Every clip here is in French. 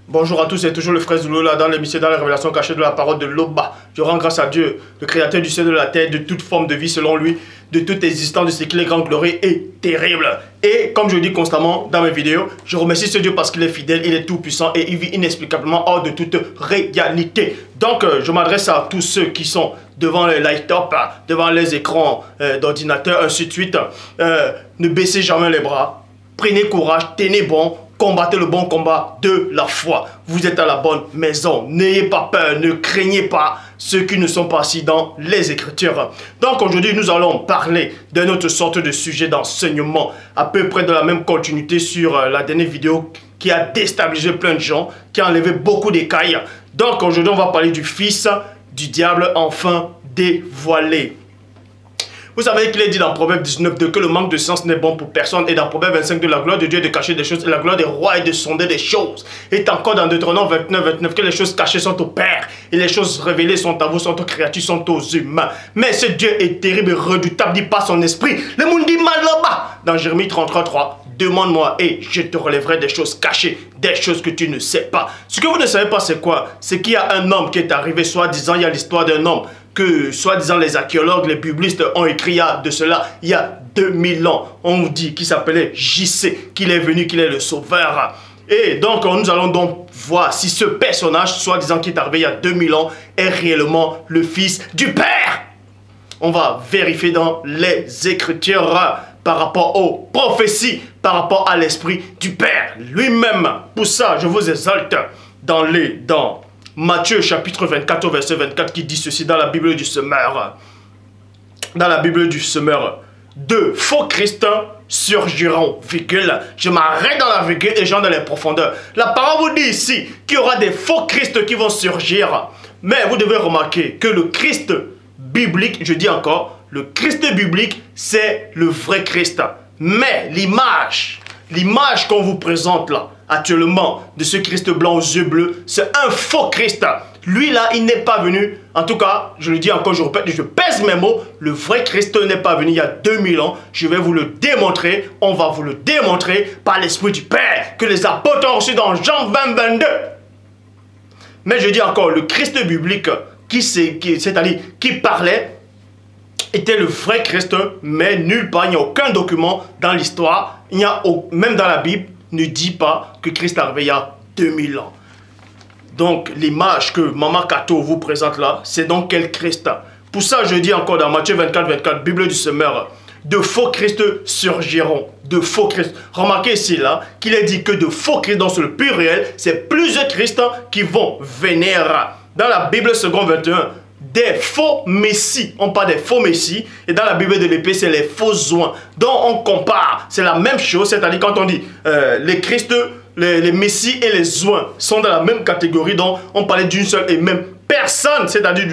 Bonjour à tous, c'est toujours le frère Zulu là dans l'émission dans la révélation cachée de la parole de l'Oba. Je rends grâce à Dieu, le créateur du ciel et de la terre, de toute forme de vie selon lui, de toute existence, de ce qu'il est grand, glorieux et terrible. Et comme je dis constamment dans mes vidéos, je remercie ce Dieu parce qu'il est fidèle, il est tout puissant et il vit inexplicablement hors de toute réalité. Donc je m'adresse à tous ceux qui sont devant les light-up, devant les écrans d'ordinateur, ainsi de suite. Ne baissez jamais les bras, prenez courage, tenez bon. Combattez le bon combat de la foi. Vous êtes à la bonne maison. N'ayez pas peur, ne craignez pas ceux qui ne sont pas assis dans les Écritures. Donc aujourd'hui, nous allons parler d'une autre sorte de sujet d'enseignement, à peu près de la même continuité sur la dernière vidéo qui a déstabilisé plein de gens, qui a enlevé beaucoup d'écailles. Donc aujourd'hui, on va parler du fils du diable enfin dévoilé. Vous savez qu'il est dit dans Proverbe 19:2 que le manque de sens n'est bon pour personne. Et dans Proverbe 25:2, la gloire de Dieu est de cacher des choses et la gloire des rois est de sonder des choses. Et encore dans Deutéronome 29:29 que les choses cachées sont au Père et les choses révélées sont à vous, sont aux créatures, sont aux humains. Mais ce Dieu est terrible et redoutable, dit pas son esprit. Le monde dit mal là-bas. Dans Jérémie 33:3, demande-moi et je te relèverai des choses cachées, des choses que tu ne sais pas. Ce que vous ne savez pas, c'est quoi? C'est qu'il y a un homme qui est arrivé, soi-disant, il y a l'histoire d'un homme que, soi-disant, les archéologues, les biblistes ont écrit il y a de cela, il y a 2000 ans. On dit qu'il s'appelait JC, qu'il est venu, qu'il est le sauveur. Et donc, nous allons donc voir si ce personnage, soi-disant, qui est arrivé il y a 2000 ans, est réellement le fils du Père. On va vérifier dans les Écritures par rapport aux prophéties, par rapport à l'esprit du Père lui-même. Pour ça, je vous exalte dans Matthieu chapitre 24 au verset 24 qui dit ceci dans la Bible du semeur. Dans la Bible du semeur, de faux Christ surgiront, virgule. Je m'arrête dans la virgule et j'entre dans les profondeurs. La parole vous dit ici qu'il y aura des faux Christ qui vont surgir. Mais vous devez remarquer que le Christ biblique, je dis encore, le Christ biblique, c'est le vrai Christ. Mais l'image qu'on vous présente là, actuellement, de ce Christ blanc aux yeux bleus, c'est un faux Christ. Lui là, il n'est pas venu, en tout cas, je le dis encore, je répète, je pèse mes mots, le vrai Christ n'est pas venu il y a 2000 ans. Je vais vous le démontrer, on va vous le démontrer par l'Esprit du Père, que les apôtres ont reçu dans Jean 20:22. Mais je dis encore, le Christ biblique, c'est-à-dire qui parlait, était le vrai Christ, mais nulle part, il n'y a aucun document dans l'histoire, même dans la Bible, ne dit pas que Christ est arrivé il y a 2000 ans. Donc, l'image que Maman Kato vous présente là, c'est donc quel Christ? Pour ça, je dis encore dans Matthieu 24:24, Bible du semeur, de faux Christ surgiront, de faux Christ. Remarquez ici là, qu'il est dit que de faux Christ, dans le pluriel, c'est plusieurs Christ qui vont venir. Dans la Bible second 21, des faux messies, on parle des faux messies, et dans la Bible de l'épée, c'est les faux oints. Donc on compare, c'est la même chose, c'est-à-dire quand on dit les Christ, les messies et les oints sont dans la même catégorie, donc on parlait d'une seule et même personne, c'est-à-dire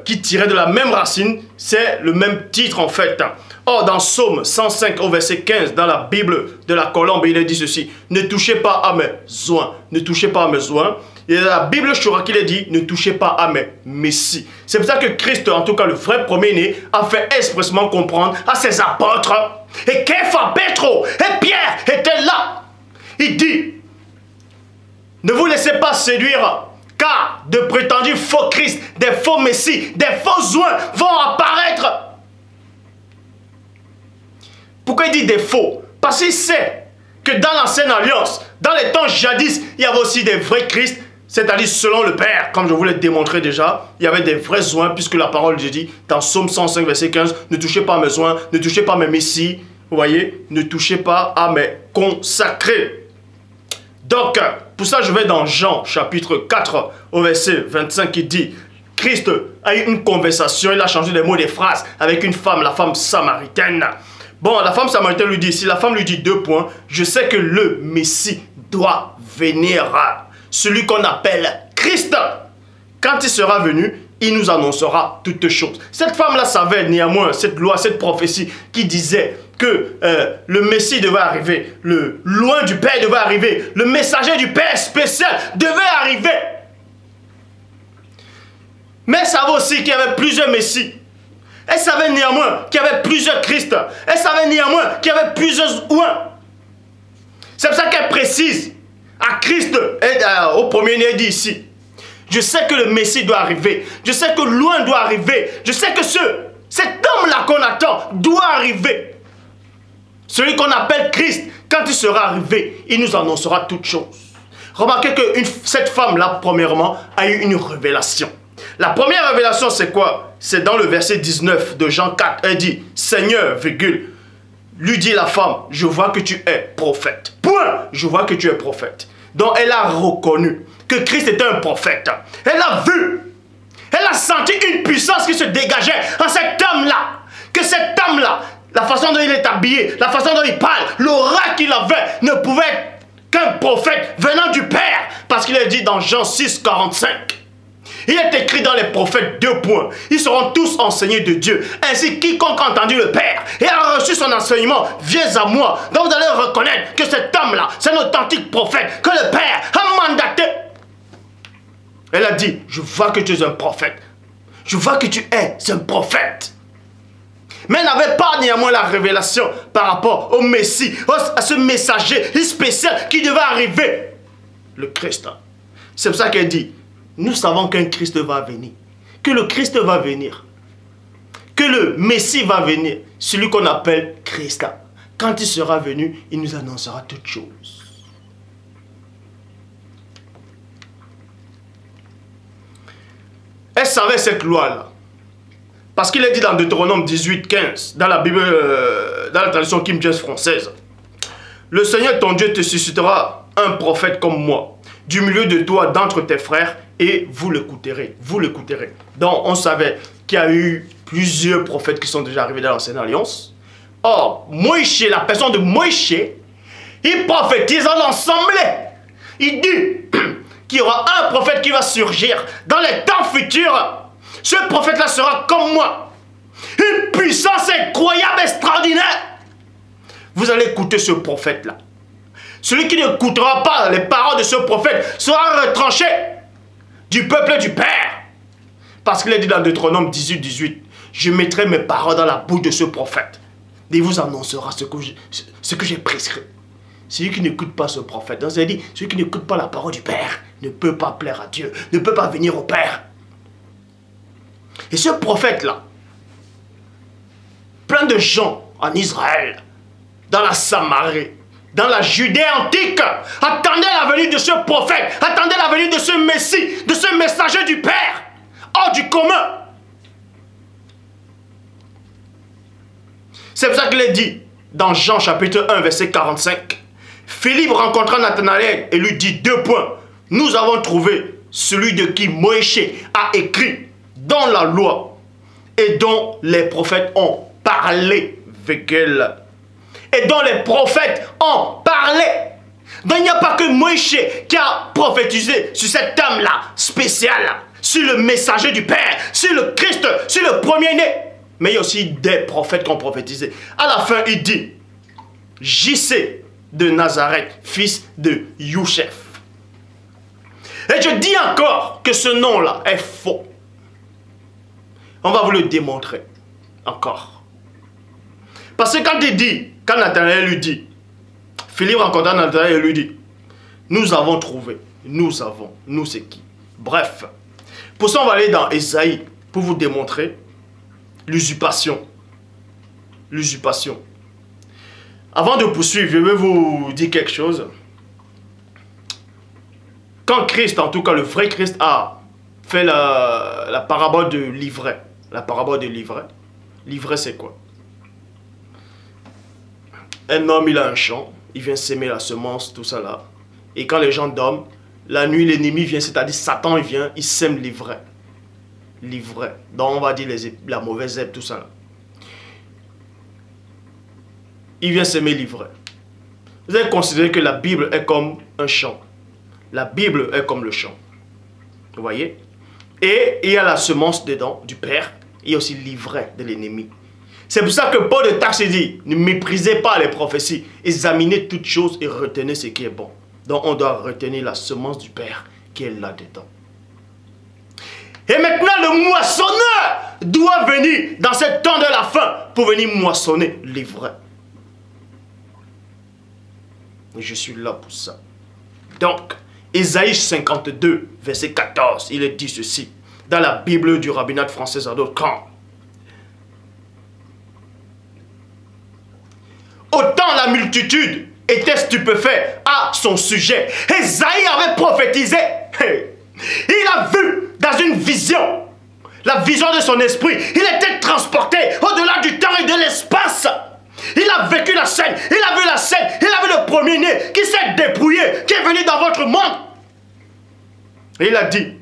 qui tirait de la même racine, c'est le même titre en fait. Or, dans Psaume 105 au verset 15, dans la Bible de la Colombe, il est dit ceci, ne touchez pas à mes oints, ne touchez pas à mes oints. Et dans la Bible Shura qu'il est dit, ne touchez pas à mes messies. C'est pour ça que Christ, en tout cas le vrai premier-né, a fait expressément comprendre à ses apôtres, et Képha, Pétro et Pierre étaient là. Il dit, ne vous laissez pas séduire, car de prétendus faux Christ, des faux messies, des faux oints vont apparaître. Pourquoi il dit des faux? Parce qu'il sait que dans l'ancienne alliance, dans les temps jadis, il y avait aussi des vrais Christ, c'est-à-dire selon le Père, comme je vous l'ai démontré déjà, il y avait des vrais oints, puisque la parole de Dieu dit, dans Psaume 105, verset 15, ne touchez pas à mes oints, ne touchez pas à mes messies, vous voyez, ne touchez pas à mes consacrés. Donc, pour ça, je vais dans Jean, chapitre 4, au verset 25, qui dit, Christ a eu une conversation, il a changé les mots des phrases avec une femme, la femme samaritaine. Bon, la femme samaritaine lui dit ici, la femme lui dit 2 points, je sais que le Messie doit venir, celui qu'on appelle Christ. Quand il sera venu, il nous annoncera toutes choses. Cette femme-là savait néanmoins cette loi, cette prophétie qui disait que le Messie devait arriver, le loin du Père devait arriver, le messager du Père spécial devait arriver. Mais elle savait aussi qu'il y avait plusieurs Messies. Elle savait néanmoins qu'il y avait plusieurs Christ. Elle savait néanmoins qu'il y avait plusieurs oints. C'est pour ça qu'elle précise à Christ, au premier-né dit ici, je sais que le Messie doit arriver. Je sais que loin doit arriver. Je sais que cet homme-là qu'on attend doit arriver. Celui qu'on appelle Christ, quand il sera arrivé, il nous annoncera toutes choses. Remarquez que cette femme-là, premièrement, a eu une révélation. La première révélation, c'est quoi? C'est dans le verset 19 de Jean 4. Elle dit, Seigneur, virgule, lui dit la femme, je vois que tu es prophète. Point, je vois que tu es prophète. Donc elle a reconnu que Christ était un prophète. Elle a vu, elle a senti une puissance qui se dégageait en cet homme-là. Que cet homme-là, la façon dont il est habillé, la façon dont il parle, l'aura qu'il avait ne pouvait être qu'un prophète venant du Père. Parce qu'il est dit dans Jean 6, 45. Il est écrit dans les prophètes 2 points. Ils seront tous enseignés de Dieu. Ainsi, quiconque a entendu le Père et a reçu son enseignement, viens à moi. Donc vous allez reconnaître que cet homme-là, c'est un authentique prophète, que le Père a mandaté. Elle a dit, je vois que tu es un prophète. Je vois que tu es un prophète. Mais elle n'avait pas néanmoins la révélation par rapport au Messie, à ce messager spécial qui devait arriver. Le Christ. C'est pour ça qu'elle dit, nous savons qu'un Christ va venir. Que le Christ va venir. Que le Messie va venir. Celui qu'on appelle Christ. Quand il sera venu, il nous annoncera toutes choses. Elle savait cette loi-là. Parce qu'il est dit dans Deutéronome 18, 15, dans la Bible, dans la tradition King James française. Le Seigneur ton Dieu te suscitera un prophète comme moi, du milieu de toi, d'entre tes frères, et vous l'écouterez. Vous l'écouterez. Donc, on savait qu'il y a eu plusieurs prophètes qui sont déjà arrivés dans l'Ancienne Alliance. Or, Moïse, la personne de Moïse, il prophétise en ensemble. Il dit qu'il y aura un prophète qui va surgir dans les temps futurs. Ce prophète-là sera comme moi. Une puissance incroyable, extraordinaire. Vous allez écouter ce prophète-là. Celui qui n'écoutera pas les paroles de ce prophète sera retranché du peuple du Père. Parce qu'il est dit dans Deutéronome 18, 18, je mettrai mes paroles dans la bouche de ce prophète. Et il vous annoncera ce que j'ai prescrit. Celui qui n'écoute pas ce prophète, donc c'est dit, celui qui n'écoute pas la parole du Père ne peut pas plaire à Dieu, ne peut pas venir au Père. Et ce prophète-là, plein de gens en Israël, dans la Samarie, dans la Judée antique, attendaient la venue de ce prophète, attendaient la venue de ce Messie, de ce messager du Père, hors du commun. C'est pour ça qu'il est dit, dans Jean chapitre 1, verset 45, Philippe rencontra Nathanaël et lui dit 2 points. Nous avons trouvé celui de qui Moïse a écrit dans la loi et dont les prophètes ont parlé avec elle. Et dont les prophètes ont parlé. Donc il n'y a pas que Moïse qui a prophétisé sur cet homme-là spécial, sur le messager du Père, sur le Christ, sur le premier-né. Mais il y a aussi des prophètes qui ont prophétisé. À la fin, il dit, J.C. de Nazareth, fils de Youchef. Et je dis encore que ce nom-là est faux. On va vous le démontrer. Encore. Parce que quand il dit, quand Nathanaël lui dit, Philippe rencontra Nathanaël et lui dit, nous avons trouvé, nous c'est qui? Bref. Pour ça, on va aller dans Ésaïe pour vous démontrer l'usurpation. L'usurpation. Avant de poursuivre, je vais vous dire quelque chose. Quand Christ, en tout cas le vrai Christ, a fait la parabole de l'ivraie. La parabole de l'ivraie. L'ivraie, c'est quoi? Un homme, il a un champ, il vient s'aimer la semence, tout ça là. Et quand les gens dorment, la nuit, l'ennemi vient, c'est-à-dire Satan, il vient, il sème l'ivraie. L'ivraie. Donc, on va dire la mauvaise herbe, tout ça là. Il vient s'aimer l'ivraie. Vous allez considérer que la Bible est comme un champ. La Bible est comme le champ. Vous voyez? Et il y a la semence dedans, du Père. Il y a aussi l'ivraie de l'ennemi. C'est pour ça que Paul de Tarse dit, ne méprisez pas les prophéties, examinez toutes choses et retenez ce qui est bon. Donc on doit retenir la semence du Père qui est là-dedans. Et maintenant le moissonneur doit venir dans ce temps de la fin pour venir moissonner l'ivraie. Et je suis là pour ça. Donc, Ésaïe 52, verset 14, il est dit ceci, dans la Bible du rabbinat français Zadok-Khan. Autant la multitude était stupéfait à son sujet. Ésaïe avait prophétisé. Il a vu dans une vision, la vision de son esprit. Il était transporté au-delà du temps et de l'espace. Il a vécu la scène, il a vu la scène, il a vu le premier-né qui s'est dépouillé, qui est venu dans votre monde. Et il a dit,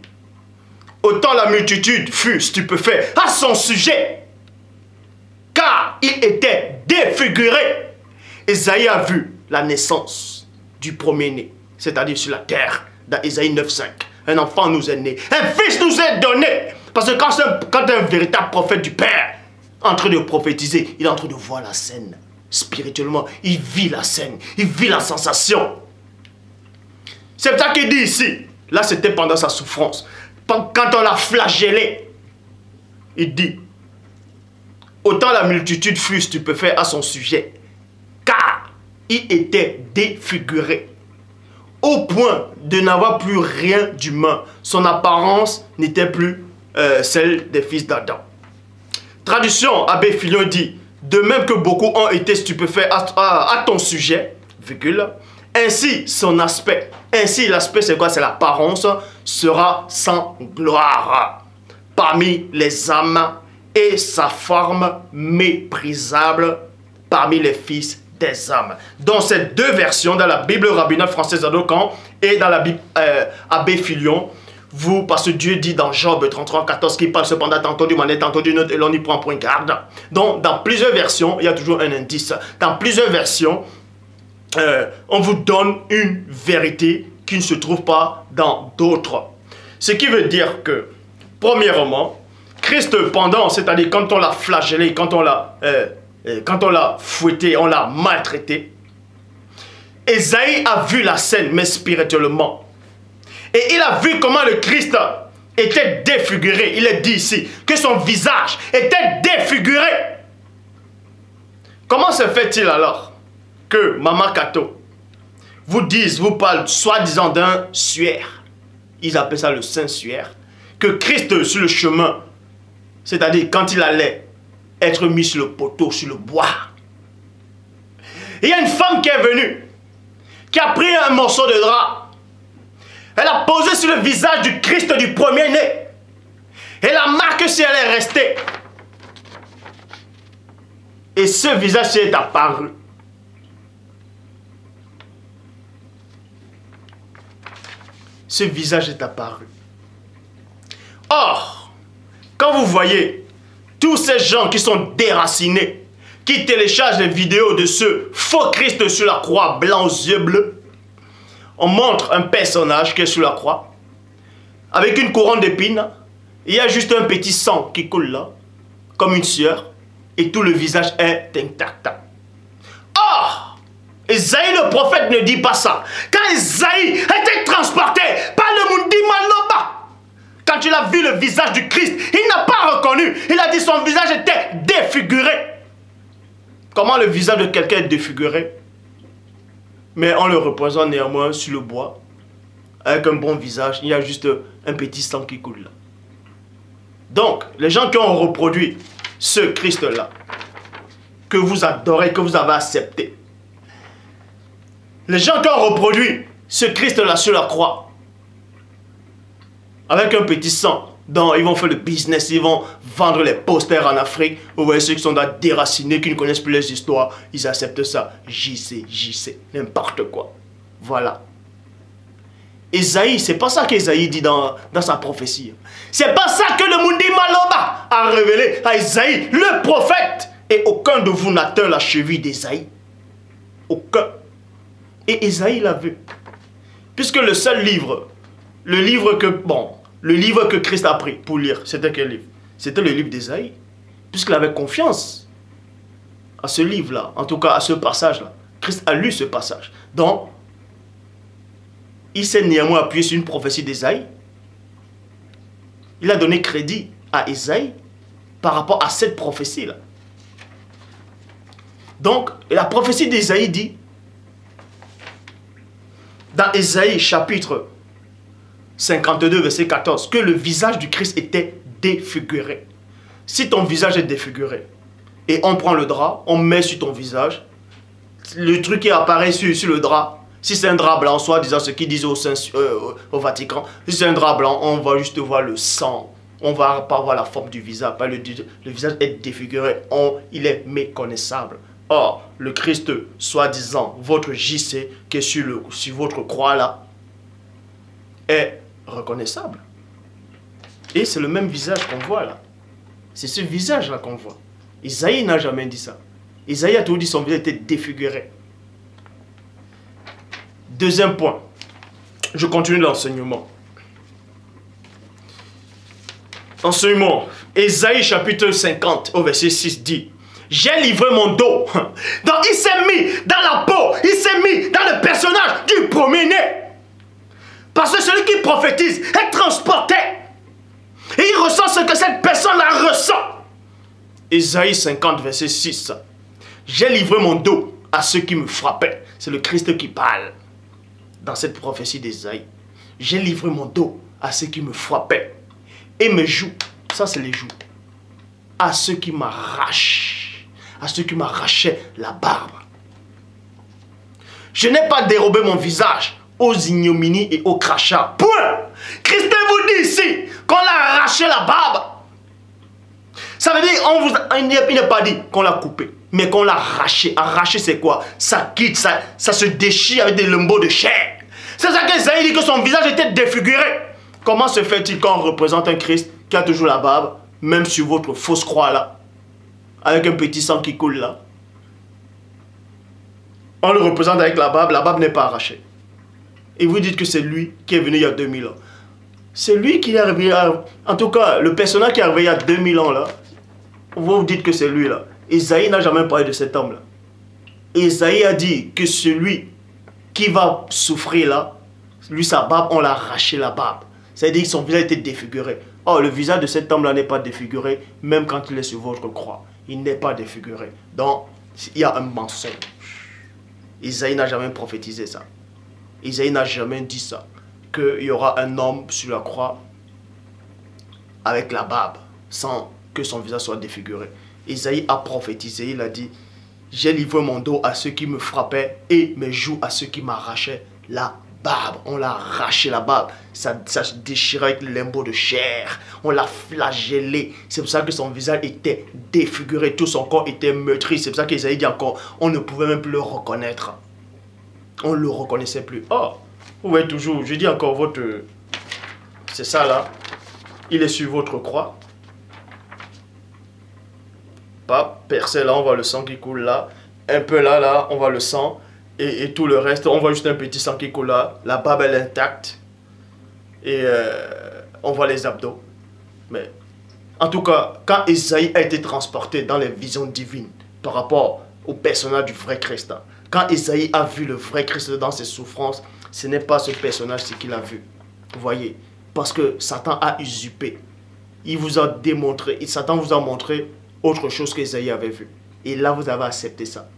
autant la multitude fut stupéfait à son sujet, car il était défiguré. Ésaïe a vu la naissance du premier-né, c'est-à-dire sur la terre, dans Ésaïe 9,5. Un enfant nous est né, un fils nous est donné. Parce que quand un véritable prophète du Père est en train de prophétiser, il est en train de voir la scène spirituellement. Il vit la scène, il vit la sensation. C'est ça qu'il dit ici. Là, c'était pendant sa souffrance. Quand on l'a flagellé, il dit, autant la multitude fut stupéfaite à son sujet, car il était défiguré, au point de n'avoir plus rien d'humain. Son apparence n'était plus celle des fils d'Adam. Traduction, Abbé Filion dit, de même que beaucoup ont été stupéfaits à ton sujet, virgule, ainsi son aspect, ainsi l'aspect c'est quoi? C'est l'apparence, sera sans gloire parmi les âmes et sa forme méprisable parmi les fils des hommes. Dans ces deux versions, dans la Bible rabbinale française Zadok-Khan et dans la Bible Abbé Filion, parce que Dieu dit dans Job 33, 14 qu'il parle cependant tantôt d'une manière, tantôt d'une autre, et l'on y prend point garde. Donc, dans plusieurs versions, il y a toujours un indice. Dans plusieurs versions, on vous donne une vérité qui ne se trouve pas dans d'autres. Ce qui veut dire que, premièrement, Christ pendant, c'est-à-dire quand on l'a flagellé, quand on l'a fouetté, on l'a maltraité, Ésaïe a vu la scène, mais spirituellement. Et il a vu comment le Christ était défiguré. Il est dit ici que son visage était défiguré. Comment se fait-il alors que Maman Kato vous parle soi-disant d'un suaire, ils appellent ça le Saint-Suaire, que Christ sur le chemin, c'est-à-dire quand il allait être mis sur le poteau, sur le bois, il y a une femme qui est venue, qui a pris un morceau de drap, elle a posé sur le visage du Christ du premier-né, et la marque si elle est restée, et ce visage est apparu. Ce visage est apparu. Or, quand vous voyez tous ces gens qui sont déracinés, qui téléchargent les vidéos de ce faux Christ sur la croix, blanc aux yeux bleus, on montre un personnage qui est sur la croix, avec une couronne d'épines, il y a juste un petit sang qui coule là, comme une sueur, et tout le visage est intact. Or, Ésaïe le prophète ne dit pas ça. Quand Ésaïe était transporté par le Mundi Maloba, quand il a vu le visage du Christ, il n'a pas reconnu. Il a dit son visage était défiguré. Comment le visage de quelqu'un est défiguré? Mais on le représente néanmoins sur le bois, avec un bon visage. Il y a juste un petit sang qui coule là. Donc, les gens qui ont reproduit ce Christ-là, que vous adorez, que vous avez accepté, les gens qui ont reproduit ce Christ-là sur la croix, avec un petit sang, dont ils vont faire le business, ils vont vendre les posters en Afrique. Vous voyez ceux qui sont là déracinés, qui ne connaissent plus les histoires, ils acceptent ça. JC, n'importe quoi. Voilà. Ésaïe, c'est pas ça qu'Ésaïe dit dans sa prophétie. C'est pas ça que le Mundi Maloba a révélé à Ésaïe, le prophète. Et aucun de vous n'atteint la cheville d'Ésaïe. Aucun. Et Ésaïe l'a vu. Puisque le seul livre, le livre que Christ a pris pour lire, c'était quel livre? C'était le livre d'Ésaïe. Puisqu'il avait confiance à ce livre-là, en tout cas à ce passage-là. Christ a lu ce passage. Donc, il s'est néanmoins appuyé sur une prophétie d'Ésaïe. Il a donné crédit à Ésaïe par rapport à cette prophétie-là. Donc, la prophétie d'Ésaïe dit, dans Ésaïe chapitre 52, verset 14, que le visage du Christ était défiguré. Si ton visage est défiguré, et on prend le drap, on met sur ton visage, le truc qui apparaît sur le drap, si c'est un drap blanc, soit disant ce qu'ils disent au Vatican, si c'est un drap blanc, on va juste voir le sang. On ne va pas voir la forme du visage. Le visage est défiguré. Il est méconnaissable. Or, le Christ, soi-disant, votre JC, qui est sur votre croix là, est reconnaissable. Et c'est le même visage qu'on voit là. C'est ce visage là qu'on voit. Isaïe n'a jamais dit ça. Isaïe a toujours dit que son visage était défiguré. Deuxième point. Je continue l'enseignement. Enseignement. Ésaïe chapitre 50 au verset 6 dit: j'ai livré mon dos. Donc il s'est mis dans la peau, il s'est mis dans le personnage du premier-né. Parce que celui qui prophétise est transporté. Et il ressent ce que cette personne-là ressent. Ésaïe 50 verset 6. J'ai livré mon dos à ceux qui me frappaient. C'est le Christ qui parle dans cette prophétie d'Ésaïe. J'ai livré mon dos à ceux qui me frappaient. Et mes joues, ça c'est les joues, à ceux qui m'arrachent, à ceux qui m'arrachaient la barbe. Je n'ai pas dérobé mon visage aux ignominies et aux crachats. Point. Christ vous dit ici qu'on l'a arraché la barbe. Ça veut dire, il n'est pas dit qu'on l'a coupé, mais qu'on l'a arraché. Arraché c'est quoi? Ça quitte, ça se déchire avec des lambeaux de chair. C'est ça qu'Ésaïe dit que son visage était défiguré. Comment se fait-il qu'on représente un Christ qui a toujours la barbe, même sur votre fausse croix là, avec un petit sang qui coule là? On le représente avec la barbe n'est pas arrachée. Et vous dites que c'est lui qui est venu il y a 2000 ans. C'est lui qui est arrivé, en tout cas, le personnage qui est arrivé il y a 2000 ans là, vous dites que c'est lui là. Ésaïe n'a jamais parlé de cet homme là. Ésaïe a dit que celui qui va souffrir là, lui sa barbe, on l'a arraché la barbe. C'est-à-dire que son visage était défiguré. Or, le visage de cet homme-là n'est pas défiguré, même quand il est sur votre croix. Il n'est pas défiguré. Donc, il y a un mensonge. Isaïe n'a jamais prophétisé ça. Isaïe n'a jamais dit ça. Qu'il y aura un homme sur la croix avec la barbe, sans que son visage soit défiguré. Isaïe a prophétisé, il a dit: j'ai livré mon dos à ceux qui me frappaient et mes joues à ceux qui m'arrachaient la barbe. On l'a arraché la barbe, ça se déchirait avec les lambeaux de chair, on l'a flagellé. C'est pour ça que son visage était défiguré, tout son corps était meurtri. C'est pour ça qu'Isaïe dit encore, on ne pouvait même plus le reconnaître. On ne le reconnaissait plus. Oh, vous voyez toujours, je dis encore votre... C'est ça là, il est sur votre croix. Pas percé là, on voit le sang qui coule là. Un peu là, on voit le sang. Et tout le reste, on voit juste un petit sang qui coule là. La barbe elle est intacte. Et on voit les abdos. Mais en tout cas, quand Isaïe a été transporté dans les visions divines par rapport au personnage du vrai Christ, quand Isaïe a vu le vrai Christ dans ses souffrances, ce n'est pas ce personnage qu'il a vu. Vous voyez? Parce que Satan a usurpé. Il vous a démontré, Satan vous a montré autre chose qu'Isaïe avait vu. Et là, vous avez accepté ça.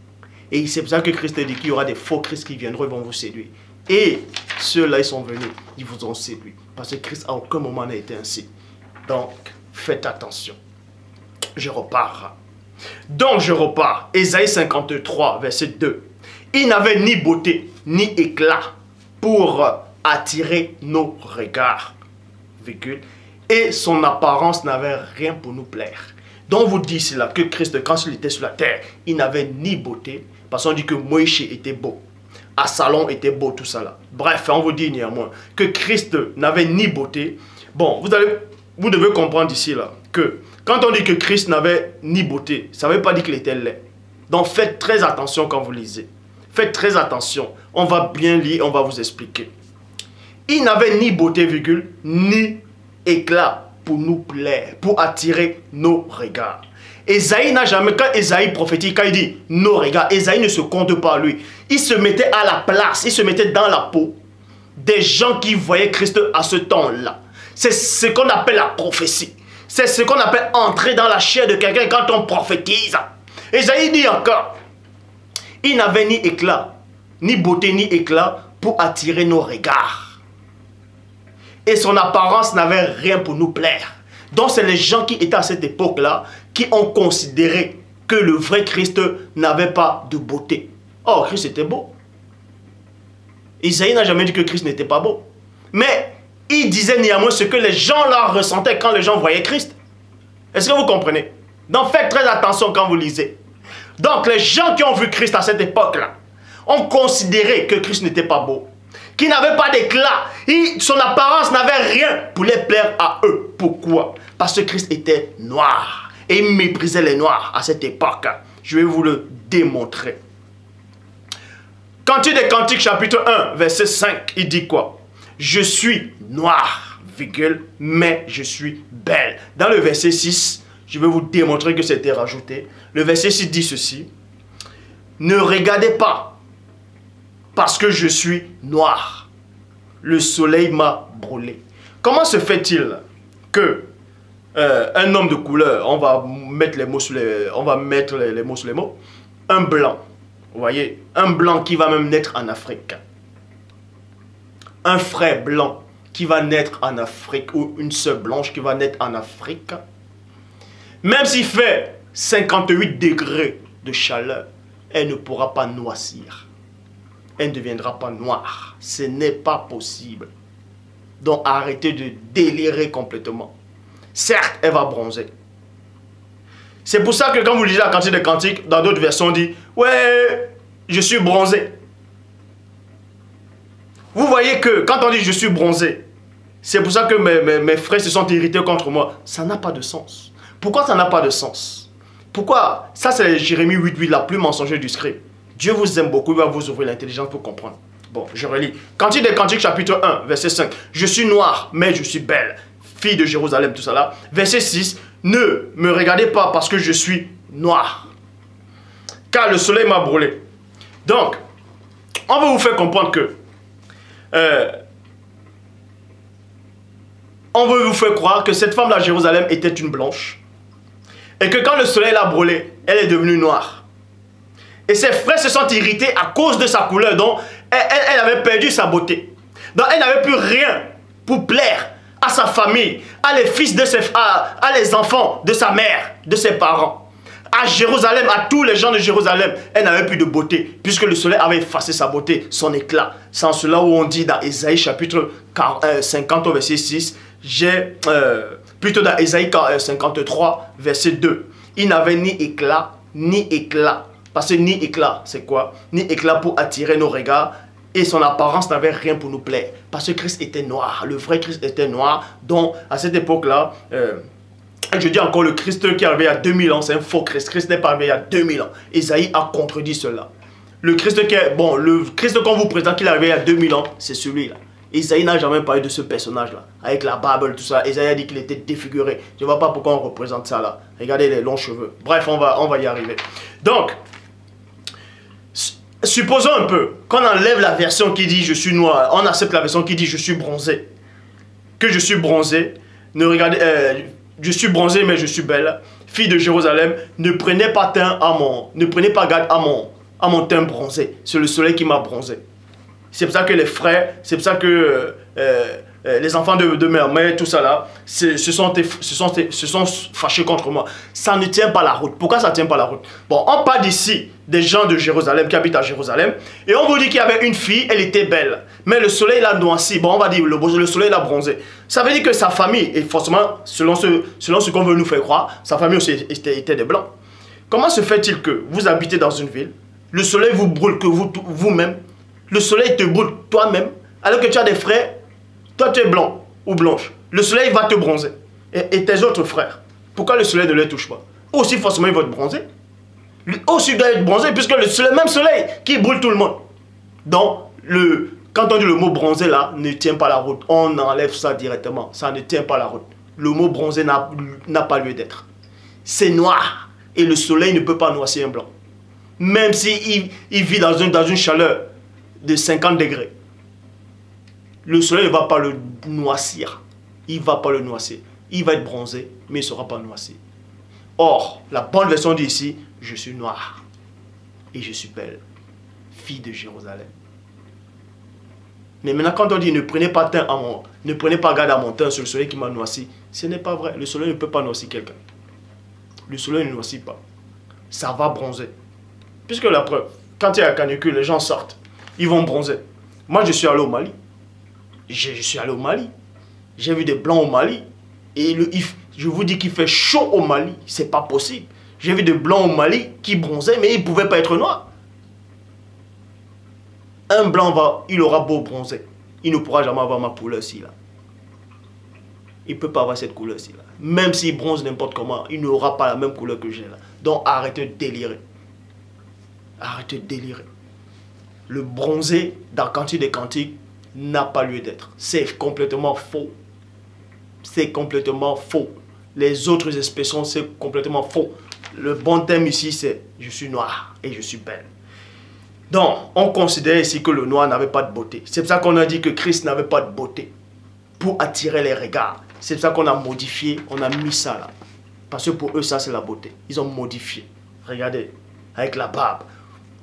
Et c'est pour ça que Christ dit qu'il y aura des faux Christ qui viendront et vont vous séduire. Et ceux-là, ils sont venus, ils vous ont séduit. Parce que Christ à aucun moment n'a été ainsi. Donc, faites attention. Je repars. Donc, je repars. Ésaïe 53, verset 2. Il n'avait ni beauté, ni éclat pour attirer nos regards. Virgule. Et son apparence n'avait rien pour nous plaire. Donc, vous dit cela, que Christ, quand il était sur la terre, il n'avait ni beauté. Parce qu'on dit que Moïse était beau. Absalom était beau, tout ça là. Bref, on vous dit néanmoins que Christ n'avait ni beauté. Bon, vous devez comprendre ici là que quand on dit que Christ n'avait ni beauté, ça ne veut pas dire qu'il était laid. Donc faites très attention quand vous lisez. Faites très attention. On va bien lire, on va vous expliquer. Il n'avait ni beauté, virgule, ni éclat pour nous plaire, pour attirer nos regards. Ésaïe n'a jamais, quand Ésaïe prophétique, quand il dit nos regards, Ésaïe ne se compte pas lui. Il se mettait à la place, il se mettait dans la peau des gens qui voyaient Christ à ce temps-là. C'est ce qu'on appelle la prophétie. C'est ce qu'on appelle entrer dans la chair de quelqu'un quand on prophétise. Ésaïe dit encore, il n'avait ni éclat, ni beauté, ni éclat pour attirer nos regards. Et son apparence n'avait rien pour nous plaire. Donc c'est les gens qui étaient à cette époque-là qui ont considéré que le vrai Christ n'avait pas de beauté. Oh, Christ était beau. Isaïe n'a jamais dit que Christ n'était pas beau. Mais il disait néanmoins ce que les gens là ressentaient quand les gens voyaient Christ. Est-ce que vous comprenez? Donc faites très attention quand vous lisez. Donc les gens qui ont vu Christ à cette époque-là ont considéré que Christ n'était pas beau, qu'il n'avait pas d'éclat, son apparence n'avait rien pour les plaire à eux. Pourquoi? Parce que Christ était noir. Et il méprisait les noirs à cette époque. Je vais vous le démontrer. Cantique des Cantiques, chapitre 1, verset 5, il dit quoi? Je suis noir, virgule, mais je suis belle. Dans le verset 6, je vais vous démontrer que c'était rajouté. Le verset 6 dit ceci. Ne regardez pas, parce que je suis noir. Le soleil m'a brûlé. Comment se fait-il que un homme de couleur, on va mettre les mots sur les mots sur les mots, un blanc, vous voyez, un blanc qui va même naître en Afrique, un frère blanc qui va naître en Afrique, ou une sœur blanche qui va naître en Afrique, même s'il fait 58 degrés de chaleur, elle ne pourra pas noircir. Elle ne deviendra pas noire. Ce n'est pas possible. Donc arrêtez de délirer complètement. Certes, elle va bronzer. C'est pour ça que quand vous lisez la Cantique des Cantiques, dans d'autres versions, on dit « Ouais, je suis bronzé ». Vous voyez que quand on dit « je suis bronzé », c'est pour ça que mes frères se sont irrités contre moi. Ça n'a pas de sens. Pourquoi ça n'a pas de sens? Pourquoi? Ça, c'est Jérémie 8.8, la plus mensongère du script. Dieu vous aime beaucoup, il va vous ouvrir l'intelligence pour comprendre. Bon, je relis. Cantique des Cantiques, chapitre 1, verset 5. Je suis noire, mais je suis belle. Fille de Jérusalem, tout ça là. Verset 6. Ne me regardez pas parce que je suis noir, car le soleil m'a brûlé. Donc, on va vous faire comprendre que on veut vous faire croire que cette femme-là, Jérusalem, était une blanche. Et que quand le soleil l'a brûlée, elle est devenue noire. Et ses frères se sont irrités à cause de sa couleur. Donc, elle avait perdu sa beauté. Donc, elle n'avait plus rien pour plaire à sa famille, à les fils de à les enfants de sa mère, de ses parents. À Jérusalem, à tous les gens de Jérusalem, elle n'avait plus de beauté, puisque le soleil avait effacé sa beauté, son éclat. C'est en cela où on dit dans Ésaïe chapitre 50 au verset 6, plutôt dans Ésaïe 53 verset 2, il n'avait ni éclat, ni éclat. Parce que ni éclat, c'est quoi? Ni éclat pour attirer nos regards, et son apparence n'avait rien pour nous plaire. Parce que Christ était noir, le vrai Christ était noir. Donc à cette époque-là, je dis encore, le Christ qui est arrivé il y a 2000 ans, c'est un faux Christ. Christ n'est pas arrivé il y a 2000 ans. Ésaïe a contredit cela. Le Christ qui est, bon, le Christ qu'on vous présente qu'il est arrivé il y a 2000 ans, c'est celui-là. Ésaïe n'a jamais parlé de ce personnage-là, avec la barbe, tout ça. Ésaïe a dit qu'il était défiguré. Je ne vois pas pourquoi on représente ça là. Regardez les longs cheveux. Bref, on va y arriver. Donc, supposons un peu qu'on enlève la version qui dit je suis noir, on accepte la version qui dit je suis bronzé. Que je suis bronzé, ne regardez, je suis bronzé mais je suis belle. Fille de Jérusalem, ne prenez pas garde à mon teint bronzé. C'est le soleil qui m'a bronzé. C'est pour ça que les frères, c'est pour ça que les enfants de ma mère, tout ça là, se sont fâchés contre moi. Ça ne tient pas la route. Pourquoi ça ne tient pas la route? Bon, on parle ici des gens de Jérusalem qui habitent à Jérusalem. Et on vous dit qu'il y avait une fille, elle était belle. Mais le soleil l'a noirci. Bon, on va dire le soleil l'a bronzé. Ça veut dire que sa famille, et forcément, selon ce qu'on veut nous faire croire, sa famille aussi était des blancs. Comment se fait-il que vous habitez dans une ville, le soleil vous brûle que vous-même, le soleil te brûle toi-même, alors que tu as des frères, toi tu es blanc ou blanche, le soleil va te bronzer. Et tes autres frères, pourquoi le soleil ne les touche pas? Aussi forcément ils vont te bronzer. Aussi doit être bronzé puisque le même soleil qui brûle tout le monde. Donc, quand on dit le mot bronzé là, ne tient pas la route. On enlève ça directement. Ça ne tient pas la route. Le mot bronzé n'a pas lieu d'être. C'est noir. Et le soleil ne peut pas noircir un blanc. Même s'il vit dans une chaleur de 50 degrés. Le soleil ne va pas le noircir. Il ne va pas le noircir. Il va être bronzé, mais il ne sera pas noirci. Or, la bonne version dit ici, je suis noir et je suis belle, fille de Jérusalem. Mais maintenant, quand on dit ne prenez pas ne prenez pas garde à mon teint sur le soleil qui m'a noirci, ce n'est pas vrai. Le soleil ne peut pas noircir quelqu'un. Le soleil ne noircit pas. Ça va bronzer. Puisque la preuve, quand il y a la canicule, les gens sortent. Ils vont bronzer. Moi, je suis allé au Mali. Je suis allé au Mali. J'ai vu des blancs au Mali. Et je vous dis qu'il fait chaud au Mali. C'est pas possible. J'ai vu des blancs au Mali qui bronzaient, mais ils ne pouvaient pas être noirs. Un blanc, il aura beau bronzer. Il ne pourra jamais avoir ma couleur-ci, là. Il ne peut pas avoir cette couleur-ci, là. Même s'il bronze n'importe comment, il n'aura pas la même couleur que j'ai, là. Donc, arrêtez de délirer. Arrêtez de délirer. Le bronzer dans Cantique des Cantiques n'a pas lieu d'être. C'est complètement faux. C'est complètement faux. Les autres expressions, c'est complètement faux. Le bon thème ici, c'est « je suis noir et je suis belle ». Donc, on considère ici que le noir n'avait pas de beauté. C'est pour ça qu'on a dit que Christ n'avait pas de beauté. Pour attirer les regards. C'est pour ça qu'on a modifié, on a mis ça là. Parce que pour eux, ça c'est la beauté. Ils ont modifié. Regardez, avec la barbe.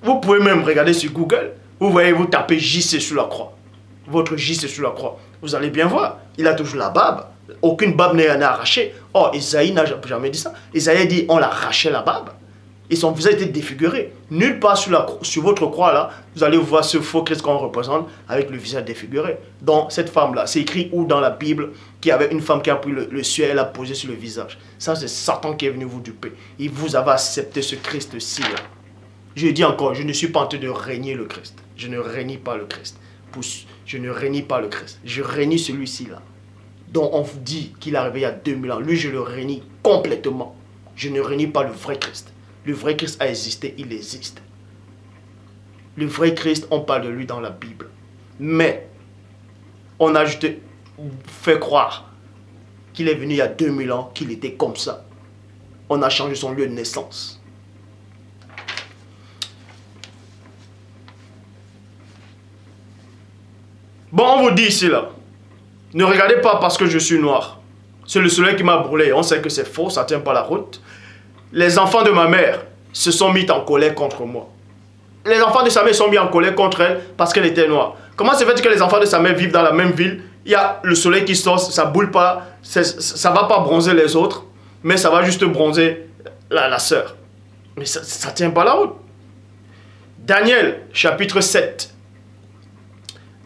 Vous pouvez même regarder sur Google. Vous voyez, vous tapez JC sur la croix. Votre JC sur la croix. Vous allez bien voir. Il a toujours la barbe. Aucune barbe n'est arrachée. Oh, Isaïe n'a jamais dit ça. Isaïe dit on l'a arraché la barbe. Et son visage était défiguré. Nulle part sur votre croix là, vous allez voir ce faux Christ qu'on représente avec le visage défiguré. Donc cette femme là, c'est écrit où dans la Bible qu'il y avait une femme qui a pris le ciel et l'a posé sur le visage. Ça c'est Satan qui est venu vous duper. Et vous avez accepté ce Christ-ci là. Je dis encore, je ne suis pas en train de régner le Christ. Je ne renie pas le Christ. Je ne renie pas le Christ. Je renie celui-ci là. Dont on vous dit qu'il est arrivé il y a 2000 ans. Lui je le renie complètement. Je ne renie pas le vrai Christ. Le vrai Christ a existé, il existe. Le vrai Christ, on parle de lui dans la Bible. Mais, on a juste fait croire qu'il est venu il y a 2000 ans, qu'il était comme ça. On a changé son lieu de naissance. Bon, on vous dit ici, là, ne regardez pas parce que je suis noir. C'est le soleil qui m'a brûlé. On sait que c'est faux, ça ne tient pas la route. Les enfants de ma mère se sont mis en colère contre moi. Les enfants de sa mère sont mis en colère contre elle parce qu'elle était noire. Comment se fait-il que les enfants de sa mère vivent dans la même ville? Il y a le soleil qui sort, ça ne boule pas, ça ne va pas bronzer les autres, mais ça va juste bronzer la sœur. Mais ça ne tient pas la route. Daniel, chapitre 7.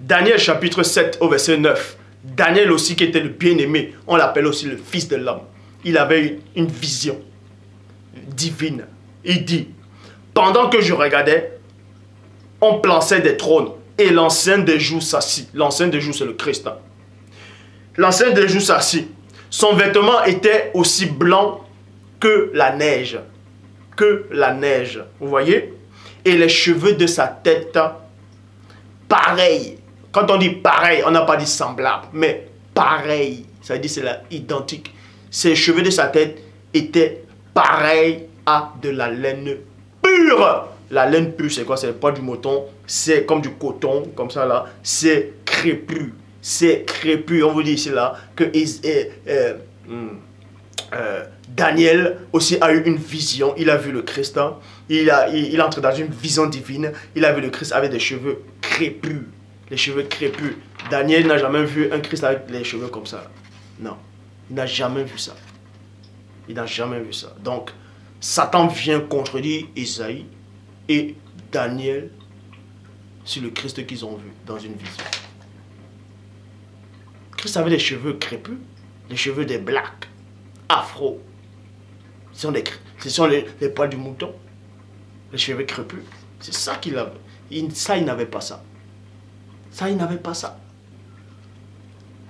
Daniel, chapitre 7, au verset 9. Daniel aussi, qui était le bien-aimé, on l'appelle aussi le fils de l'homme. Il avait une vision divine. Il dit, pendant que je regardais, on plaçait des trônes et l'ancien des jours s'assit. L'ancien des jours, c'est le Christ. L'ancien des jours s'assit. Son vêtement était aussi blanc que la neige. Que la neige. Vous voyez? Et les cheveux de sa tête, pareil. Quand on dit pareil, on n'a pas dit semblable, mais pareil. Ça veut dire c'est identique. Ses cheveux de sa tête étaient pareils à de la laine pure. La laine pure, c'est quoi? C'est pas du mouton, c'est comme du coton, comme ça là. C'est crépus. C'est crépus. On vous dit ici là que Daniel aussi a eu une vision. Il a vu le Christ. Hein. Il est entré dans une vision divine. Il a vu le Christ avec des cheveux crépus. Les cheveux crépus. Daniel n'a jamais vu un Christ avec les cheveux comme ça. Non. Il n'a jamais vu ça. Il n'a jamais vu ça. Donc, Satan vient contredire Isaïe et Daniel sur le Christ qu'ils ont vu dans une vision. Christ avait des cheveux crépus, les cheveux des blacks, afro. Ce sont les poils du mouton, les cheveux crépus. C'est ça qu'il avait. Ça, il n'avait pas ça. Ça, il n'avait pas ça.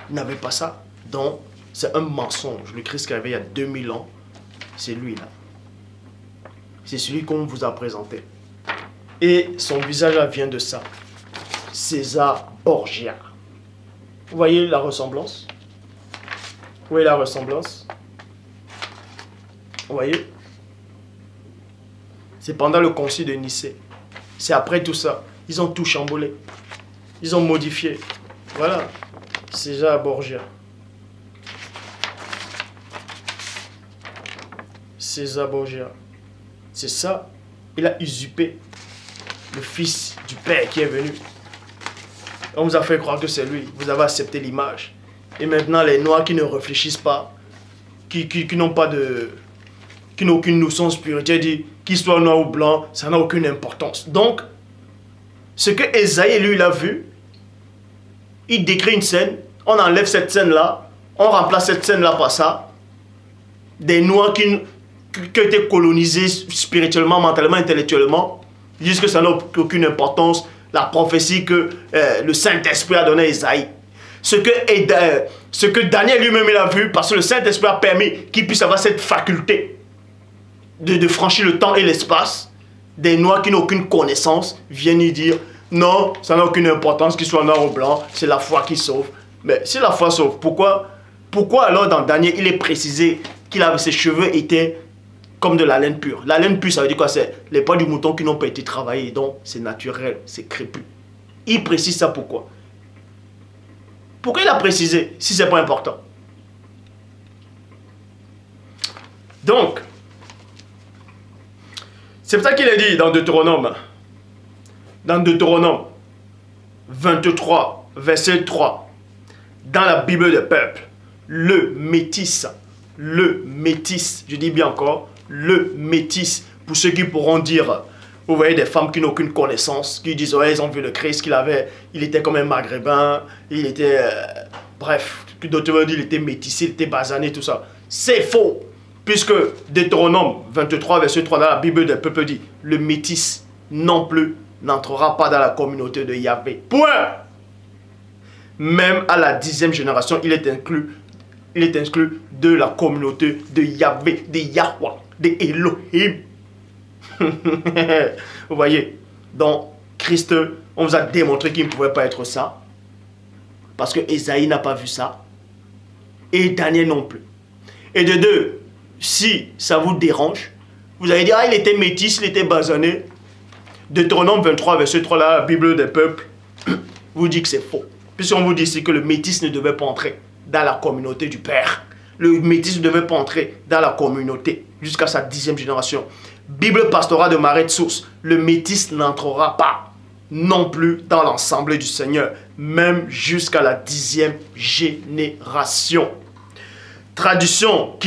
Il n'avait pas ça. Donc, c'est un mensonge. Le Christ qui avait il y a 2000 ans, c'est lui là. C'est celui qu'on vous a présenté. Et son visage là vient de ça. César Borgia. Vous voyez la ressemblance? Vous voyez la ressemblance? Vous voyez? C'est pendant le concile de Nicée. C'est après tout ça. Ils ont tout chamboulé. Ils ont modifié. Voilà. César Borgia. César Borgia. C'est ça. Il a usurpé le fils du Père qui est venu. On vous a fait croire que c'est lui. Vous avez accepté l'image. Et maintenant, les noirs qui ne réfléchissent pas, qui n'ont pas de... qui n'ont aucune notion spirituelle, disent qu'il soit noir ou blanc, ça n'a aucune importance. Donc, ce que Esaïe, lui, il a vu, il décrit une scène, on enlève cette scène-là, on remplace cette scène-là par ça. Des noirs qui ont été colonisés spirituellement, mentalement, intellectuellement, disent que ça n'a aucune importance, la prophétie que le Saint-Esprit a donnée à Esaïe. Ce que Daniel lui-même il a vu, parce que le Saint-Esprit a permis qu'il puisse avoir cette faculté de franchir le temps et l'espace. Des noirs qui n'ont aucune connaissance viennent y dire non, ça n'a aucune importance qu'il soit noir ou blanc, c'est la foi qui sauve. Mais si la foi sauve, pourquoi alors dans Daniel il est précisé qu'il avait ses cheveux étaient comme de la laine pure? La laine pure, ça veut dire quoi? C'est les poils du mouton qui n'ont pas été travaillés, donc c'est naturel, c'est crépus. Il précise ça pourquoi? Pourquoi il a précisé si c'est pas important? Donc, c'est pour ça qu'il a dit dans Deutéronome 23, verset 3, dans la Bible des peuples, le métis, je dis bien encore, le métis, pour ceux qui pourront dire, vous voyez des femmes qui n'ont aucune connaissance, qui disent, ouais, ils ont vu le Christ il était comme un maghrébin, il était, bref, d'autres vont dire, il était métissé, il était basané, tout ça. C'est faux, puisque Deutéronome 23, verset 3, dans la Bible des peuples dit, le métis non plus n'entrera pas dans la communauté de Yahvé. Point. Même à la 10e génération, il est inclus de la communauté de Yahvé, de Yahweh, de Elohim. Vous voyez, donc Christ, on vous a démontré qu'il ne pouvait pas être ça. Parce que Esaïe n'a pas vu ça. Et Daniel non plus. Et de deux, si ça vous dérange, vous allez dire, ah, il était métis, il était basané. Deutéronome 23, verset 3, la Bible des peuples, vous dit que c'est faux. Puisqu'on vous dit ici que le métis ne devait pas entrer dans la communauté du Père. Le métis ne devait pas entrer dans la communauté jusqu'à sa 10e génération. Bible pastorale de Marais de Source, le métis n'entrera pas non plus dans l'ensemble du Seigneur, même jusqu'à la 10e génération. Tradition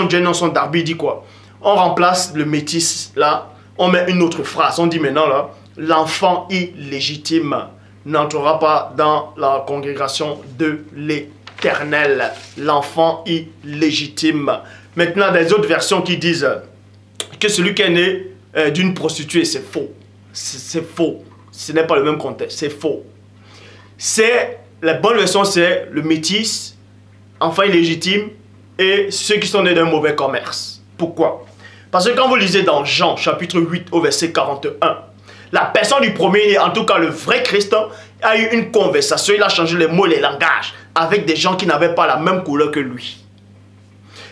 Jenson Darby dit quoi? On remplace le métis là, on met une autre phrase, on dit maintenant là, l'enfant illégitime n'entrera pas dans la congrégation de l'Éternel. L'enfant illégitime. Maintenant, des autres versions qui disent que celui qui est né d'une prostituée, c'est faux. C'est faux. Ce n'est pas le même contexte, c'est faux. La bonne version, c'est le métis, enfant illégitime, et ceux qui sont nés d'un mauvais commerce. Pourquoi? Parce que quand vous lisez dans Jean, chapitre 8, au verset 41, la personne du premier, en tout cas le vrai Christ, a eu une conversation, il a changé les mots, les langages, avec des gens qui n'avaient pas la même couleur que lui.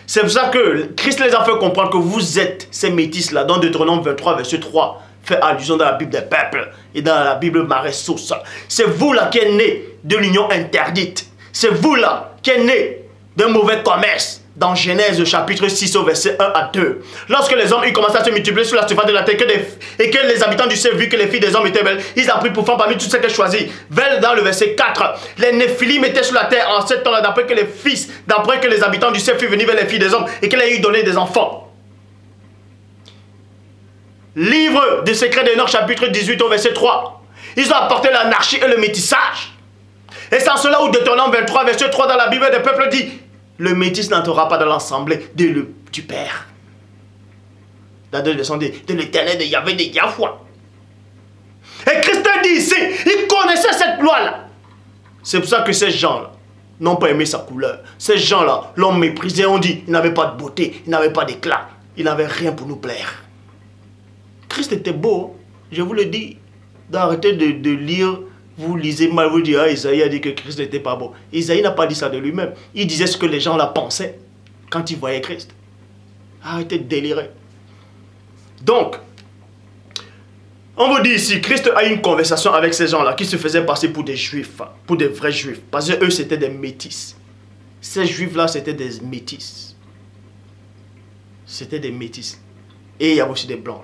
C'est pour ça que Christ les a fait comprendre que vous êtes ces métis-là, dans Deutéronome 23, verset 3, fait allusion dans la Bible des peuples et dans la Bible Marais Source. C'est vous là qui êtes né de l'union interdite. C'est vous là qui êtes né d'un mauvais commerce. Dans Genèse chapitre 6 au verset 1 à 2. Lorsque les hommes ils commençaient à se multiplier sur la surface de la terre et que les habitants du ciel vu que les filles des hommes étaient belles, ils ont pris pour femmes parmi toutes celles qu'elles choisissent. Vers dans le verset 4, les Néphilim étaient sur la terre en ce temps-là d'après que les habitants du ciel furent venus vers les filles des hommes et qu'elles aient eu donné des enfants. Livre des secrets des Nord chapitre 18 au verset 3. Ils ont apporté l'anarchie et le métissage. Et c'est en cela où Deutéronome 23 verset 3 dans la Bible des peuples dit: le métis n'entrera pas dans l'assemblée du Père. La deuxième version dit de l'Éternel, de Yahvé, de Yahweh. Et Christ dit ici, il connaissait cette loi-là. C'est pour ça que ces gens-là n'ont pas aimé sa couleur. Ces gens-là l'ont méprisé, on dit, il n'avait pas de beauté, il n'avait pas d'éclat, il n'avait rien pour nous plaire. Christ était beau, je vous le dis, d'arrêter de lire. Vous lisez mal, vous dites, ah, Isaïe a dit que Christ n'était pas beau. Isaïe n'a pas dit ça de lui-même. Il disait ce que les gens là pensaient quand ils voyaient Christ. Arrêtez de délirer. Donc, on vous dit ici, Christ a eu une conversation avec ces gens-là qui se faisaient passer pour des juifs, pour des vrais juifs. Parce que eux, c'était des métis. Ces juifs-là, c'était des métis. C'était des métis. Et il y avait aussi des blancs.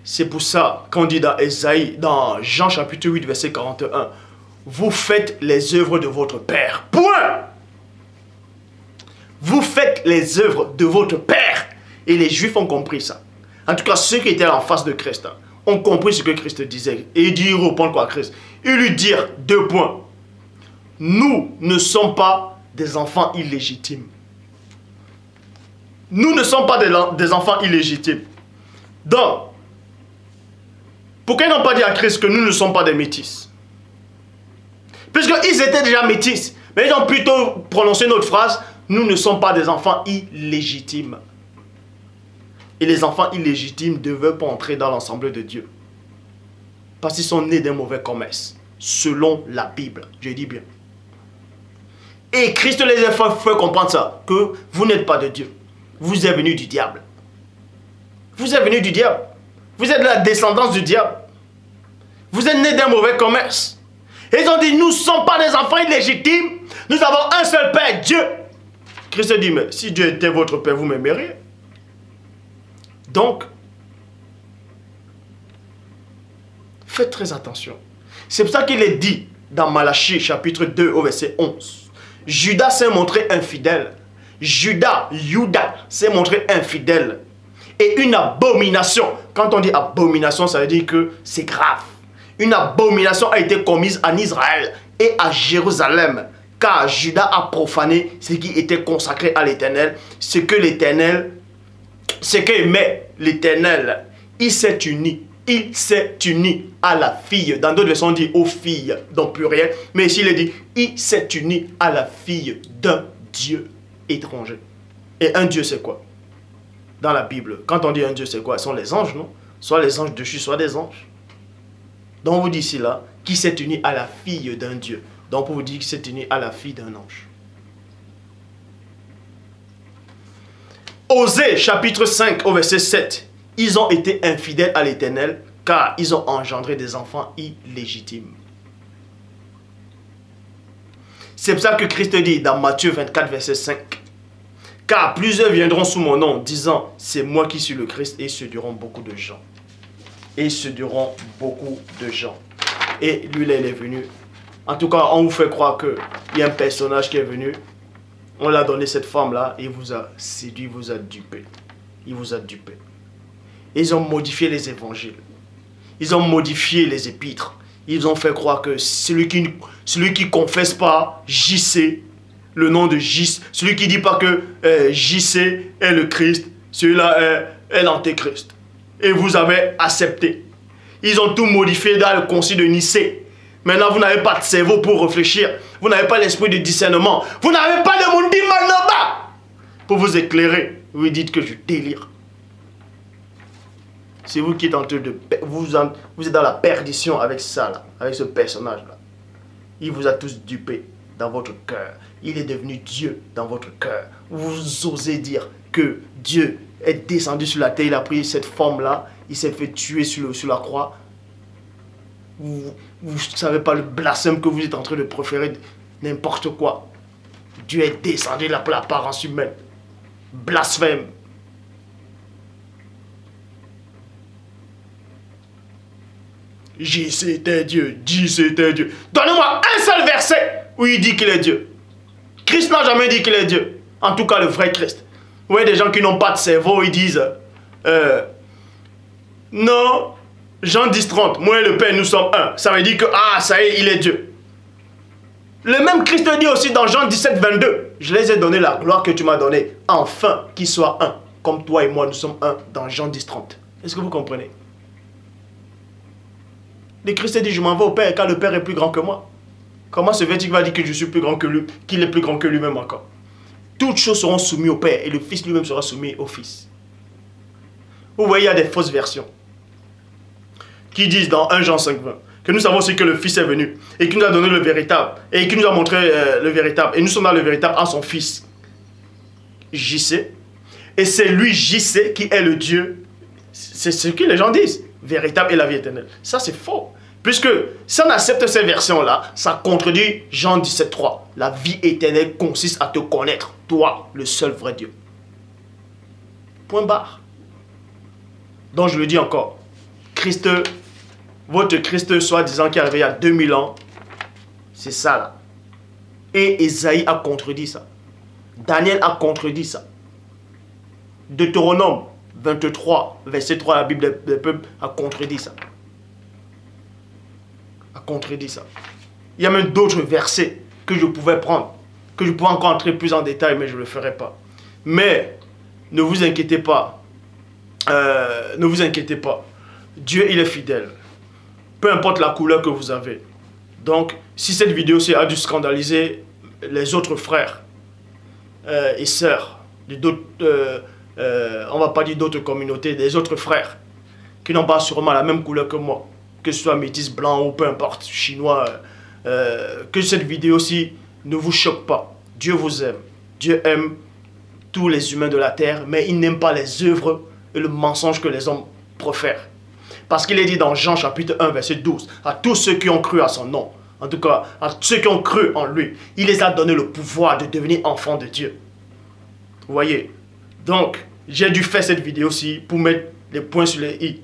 C'est pour ça qu'on dit dans Esaïe, dans Jean chapitre 8, verset 41, vous faites les œuvres de votre Père. Point. Vous faites les œuvres de votre Père. Et les Juifs ont compris ça. En tout cas, ceux qui étaient en face de Christ ont compris ce que Christ disait. Et il dit, répondre quoi à Christ? Il lui dit 2 points. Nous ne sommes pas des enfants illégitimes. Nous ne sommes pas des enfants illégitimes. Donc, pourquoi ils n'ont pas dit à Christ que nous ne sommes pas des métis? Puisqu'ils étaient déjà métis. Mais ils ont plutôt prononcé notre phrase, nous ne sommes pas des enfants illégitimes. Et les enfants illégitimes ne devaient pas entrer dans l'ensemble de Dieu. Parce qu'ils sont nés d'un mauvais commerce. Selon la Bible. Je dis bien. Et Christ les a fait comprendre ça. Que vous n'êtes pas de Dieu. Vous êtes venus du diable. Vous êtes venus du diable. Vous êtes de la descendance du diable. Vous êtes nés d'un mauvais commerce. Et ils ont dit, nous ne sommes pas des enfants illégitimes. Nous avons un seul Père, Dieu. Christ dit, mais si Dieu était votre Père, vous m'aimeriez. Donc, faites très attention. C'est pour ça qu'il est dit dans Malachie chapitre 2 au verset 11. Judas s'est montré infidèle. Judas s'est montré infidèle. Et une abomination. Quand on dit abomination, ça veut dire que c'est grave. Une abomination a été commise en Israël et à Jérusalem. Car Judas a profané ce qui était consacré à l'Éternel. Ce que l'Éternel, ce qu'aimait l'Éternel. Il s'est uni. Il s'est uni à la fille. Dans d'autres versions, on dit aux filles, donc pluriel. Mais ici, il est dit, il s'est uni à la fille d'un Dieu étranger. Et un Dieu, c'est quoi? Dans la Bible, quand on dit un Dieu, c'est quoi? Ce sont les anges, non? Soit les anges dessus, soit des anges. Donc, on vous dit ici, là, qui s'est uni à la fille d'un Dieu. Donc, pour vous dire qu'il s'est uni à la fille d'un ange. Osée, chapitre 5, au verset 7. Ils ont été infidèles à l'Éternel, car ils ont engendré des enfants illégitimes. C'est pour ça que Christ dit dans Matthieu 24, verset 5. Car plusieurs viendront sous mon nom, disant, c'est moi qui suis le Christ, et ils séduiront beaucoup de gens. Et ils séduiront beaucoup de gens. Et lui, là, il est venu. En tout cas, on vous fait croire qu'il y a un personnage qui est venu. On l'a donné cette femme-là, et il vous a séduit, il vous a dupé. Il vous a dupé. Ils ont modifié les évangiles. Ils ont modifié les épîtres. Ils ont fait croire que celui qui confesse pas JC, le nom de JC, celui qui dit pas que JC est le Christ, celui-là est l'antéchrist. Et vous avez accepté. Ils ont tout modifié dans le concile de Nicée. Maintenant, vous n'avez pas de cerveau pour réfléchir. Vous n'avez pas l'esprit de discernement. Vous n'avez pas de mundi manoba pour vous éclairer. Vous dites que je délire. C'est vous qui êtes en train de... Vous êtes dans la perdition avec ça, là, avec ce personnage-là. Il vous a tous dupé dans votre cœur. Il est devenu Dieu dans votre cœur. Vous osez dire que Dieu est descendu sur la terre. Il a pris cette forme-là. Il s'est fait tuer sur la croix. Vous ne savez pas le blasphème que vous êtes en train de préférer n'importe quoi. Dieu est descendu là pour l'apparence humaine. Blasphème. JC était Dieu, JC était Dieu. Donnez-moi un seul verset où il dit qu'il est Dieu. Christ n'a jamais dit qu'il est Dieu. En tout cas, le vrai Christ. Vous voyez des gens qui n'ont pas de cerveau, ils disent non, Jean 10, 30, moi et le Père, nous sommes un. Ça veut dire que, ah, ça y est, il est Dieu. Le même Christ dit aussi dans Jean 17, 22, je les ai donné la gloire que tu m'as donnée, enfin qu'ils soient un, comme toi et moi, nous sommes un, dans Jean 10, 30. Est-ce que vous comprenez? Le Christ dit, je m'en vais au Père, car le Père est plus grand que moi. Comment se fait-il qu'il va dire que je suis plus grand que lui, qu'il est plus grand que lui-même encore? Toutes choses seront soumises au Père, et le Fils lui-même sera soumis au Fils. Vous voyez, il y a des fausses versions qui disent dans 1 Jean 5, 20, que nous savons aussi que le Fils est venu, et qu'il nous a donné le véritable, et qu'il nous a montré le véritable, et nous sommes dans le véritable en son Fils, JC, et c'est lui, JC, qui est le Dieu, c'est ce que les gens disent, véritable et la vie éternelle. Ça, c'est faux. Puisque si on accepte ces versions-là, ça contredit Jean 17, 3. La vie éternelle consiste à te connaître, toi, le seul vrai Dieu. Point barre. Donc je le dis encore, Christ, votre Christ soi-disant qui est arrivé il y a 2000 ans, C'est ça là. Et Ésaïe a contredit ça. Daniel a contredit ça. Deutéronome 23, verset 3, la Bible des peuples a contredit ça. A contredit ça. Il y a même d'autres versets que je pouvais prendre, que je pourrais encore entrer plus en détail, mais je ne le ferai pas. Mais ne vous inquiétez pas. Ne vous inquiétez pas. Dieu, il est fidèle. Peu importe la couleur que vous avez. Donc, si cette vidéo-ci a dû scandaliser les autres frères et sœurs, on ne va pas dire d'autres communautés, des autres frères, qui n'ont pas sûrement la même couleur que moi, que ce soit métis, blanc ou peu importe, chinois, que cette vidéo-ci ne vous choque pas. Dieu vous aime. Dieu aime tous les humains de la terre, mais il n'aime pas les œuvres et le mensonge que les hommes profèrent. Parce qu'il est dit dans Jean chapitre 1, verset 12, à tous ceux qui ont cru à son nom, en tout cas à ceux qui ont cru en lui, il les a donné le pouvoir de devenir enfants de Dieu. Vous voyez? Donc, j'ai dû faire cette vidéo-ci pour mettre les points sur les i.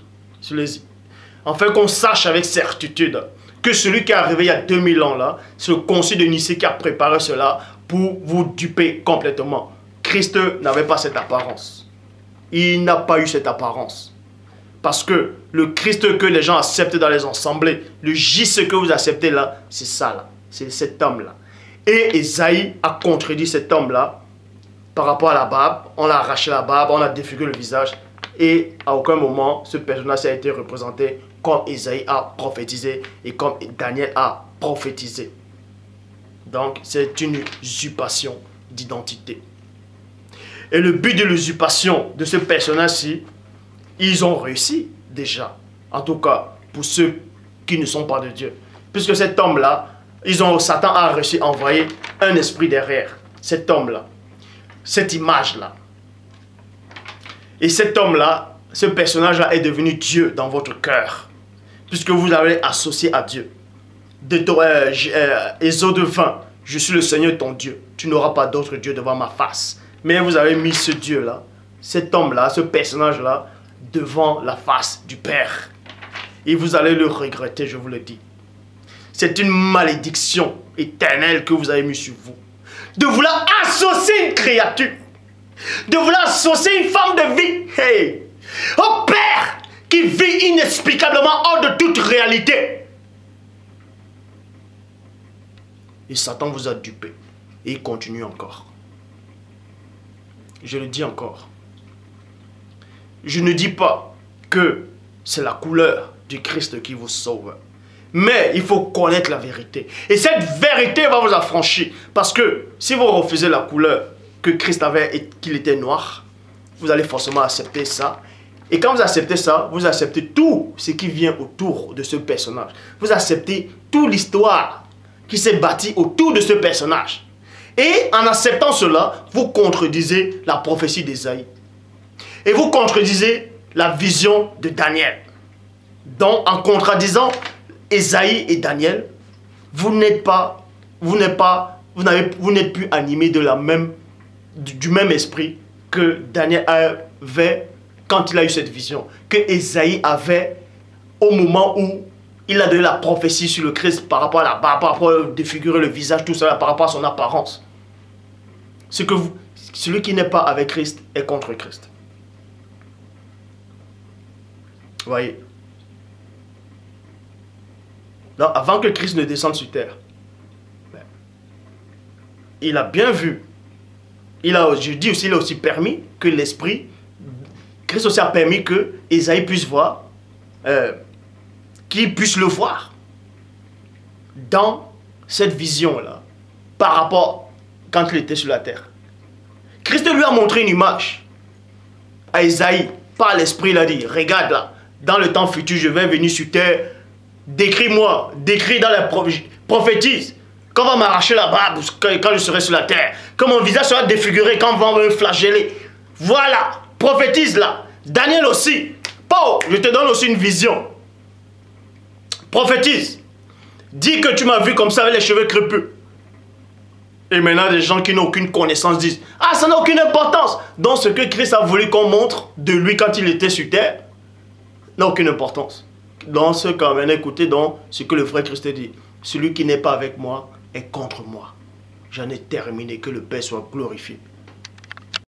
Afin qu'on sache avec certitude que celui qui est arrivé il y a 2000 ans là, c'est le concile de Nicée qui a préparé cela pour vous duper complètement. Christ n'avait pas cette apparence. Il n'a pas eu cette apparence. Parce que le Christ que les gens acceptent dans les assemblées, le J.C. que vous acceptez là, c'est ça là. C'est cet homme-là. Et Ésaïe a contredit cet homme-là par rapport à la barbe. On a arraché la barbe, on a défiguré le visage. Et à aucun moment, ce personnage a été représenté comme Ésaïe a prophétisé et comme Daniel a prophétisé. Donc, c'est une usurpation d'identité. Et le but de l'usurpation de ce personnage-ci, ils ont réussi déjà. En tout cas, pour ceux qui ne sont pas de Dieu. Puisque cet homme-là, Satan a réussi à envoyer un esprit derrière. Cet homme-là. Cette image-là. Et cet homme-là, ce personnage-là est devenu Dieu dans votre cœur. Puisque vous l'avez associé à Dieu. Exode 20, je suis le Seigneur ton Dieu. Tu n'auras pas d'autre Dieu devant ma face. Mais vous avez mis ce Dieu-là, cet homme-là, ce personnage-là, devant la face du Père. Et vous allez le regretter, je vous le dis. C'est une malédiction éternelle que vous avez mis sur vous. De vouloir associer une créature. De vouloir associer une femme de vie. Hey, au Père qui vit inexplicablement hors de toute réalité. Et Satan vous a dupé. Et il continue encore. Je le dis encore. Je ne dis pas que c'est la couleur du Christ qui vous sauve. Mais il faut connaître la vérité. Et cette vérité va vous affranchir. Parce que si vous refusez la couleur que Christ avait et qu'il était noir, vous allez forcément accepter ça. Et quand vous acceptez ça, vous acceptez tout ce qui vient autour de ce personnage. Vous acceptez toute l'histoire qui s'est bâtie autour de ce personnage. Et en acceptant cela, vous contredisez la prophétie d'Ésaïe. Et vous contredisez la vision de Daniel. Donc, en contradisant Ésaïe et Daniel, vous n'êtes plus animés du même esprit que Daniel avait quand il a eu cette vision, que Ésaïe avait au moment où il a donné la prophétie sur le Christ par rapport à la barbe, par rapport à défigurer le visage, tout ça, par rapport à son apparence. Celui qui n'est pas avec Christ est contre Christ. Vous voyez? Donc, avant que Christ ne descende sur terre, il a bien vu. Je dis aussi, il a aussi permis que l'esprit, Christ aussi a permis que Ésaïe puisse voir, qu'il puisse le voir dans cette vision-là, par rapport quand il était sur la terre. Christ lui a montré une image à Ésaïe, par l'esprit, il a dit, regarde là, dans le temps futur, je vais venir sur terre, décris-moi, décris dans la prophétise, quand on va m'arracher la barbe quand je serai sur la terre, quand mon visage sera défiguré, quand on va me flageller. Voilà, prophétise là. Daniel aussi. Paul, je te donne aussi une vision. Prophétise. Dis que tu m'as vu comme ça avec les cheveux crépus. Et maintenant, des gens qui n'ont aucune connaissance disent, ah, ça n'a aucune importance. Donc, ce que Christ a voulu qu'on montre de lui quand il était sur terre n'a aucune importance. Dans ce cas, maintenant, écoutez donc ce que le frère Christ dit. Celui qui n'est pas avec moi est contre moi. J'en ai terminé, que le Père soit glorifié.